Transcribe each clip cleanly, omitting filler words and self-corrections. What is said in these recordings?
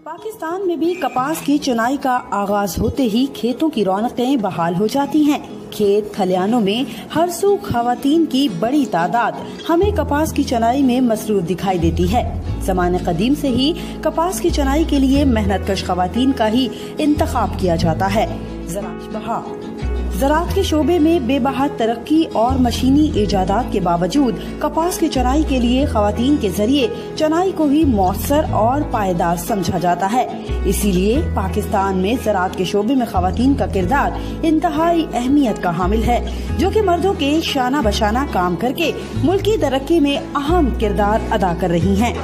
पाकिस्तान में भी कपास की चुनाई का आगाज होते ही खेतों की रौनकें बहाल हो जाती हैं। खेत खलियानों में हर सू खवातीन की बड़ी तादाद हमें कपास की चुनाई में मसरूफ दिखाई देती है। ज़माने कदीम से ही कपास की चुनाई के लिए मेहनतकश खवातीन का ही इंतखाब किया जाता है। ज़राअत के शोबे में बेबहा तरक्की और मशीनी इजादात के बावजूद कपास की चुनाई के लिए खवातीन के जरिए चुनाई को ही मौसर और पायदार समझा जाता है। इसीलिए पाकिस्तान में ज़राअत के शोबे में खवातीन का किरदार इंतहाई अहमियत का हामिल है, जो कि मर्दों के शाना बशाना काम करके मुल्की तरक्की में अहम किरदार अदा कर रही हैं।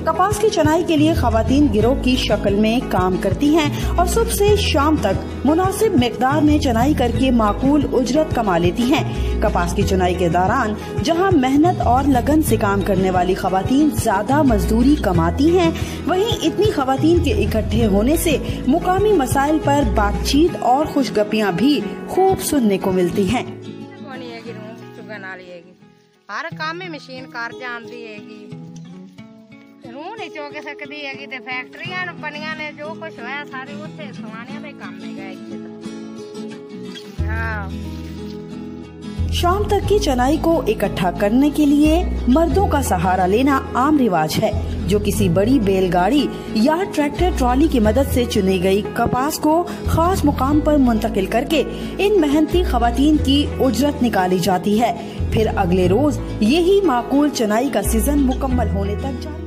कपास की चुनाई के लिए खवातीन गिरोह की शक्ल में काम करती हैं और सुबह से शाम तक मुनासिब मिकदार में चुनाई करके माकूल उजरत कमा लेती हैं। कपास की चुनाई के दौरान जहां मेहनत और लगन से काम करने वाली खवातीन ज्यादा मजदूरी कमाती हैं, वहीं इतनी खवातीन के इकट्ठे होने से मुकामी मसाइल पर बातचीत और खुशगपियां भी खूब सुनने को मिलती हैं। हर काम में मशीन कर जाती है, रूह नहीं चुक सकती है। फैक्ट्रियां बनिया ने जो कुछ होया सारे उत्थे सवाने पे काम नहीं गए। शाम तक की चुनाई को इकट्ठा करने के लिए मर्दों का सहारा लेना आम रिवाज है, जो किसी बड़ी बैलगाड़ी या ट्रैक्टर ट्रॉली की मदद से चुनी गई कपास को खास मुकाम पर मुंतकिल करके इन मेहनती खवातीन की उजरत निकाली जाती है। फिर अगले रोज यही माकूल चुनाई का सीजन मुकम्मल होने तक जारी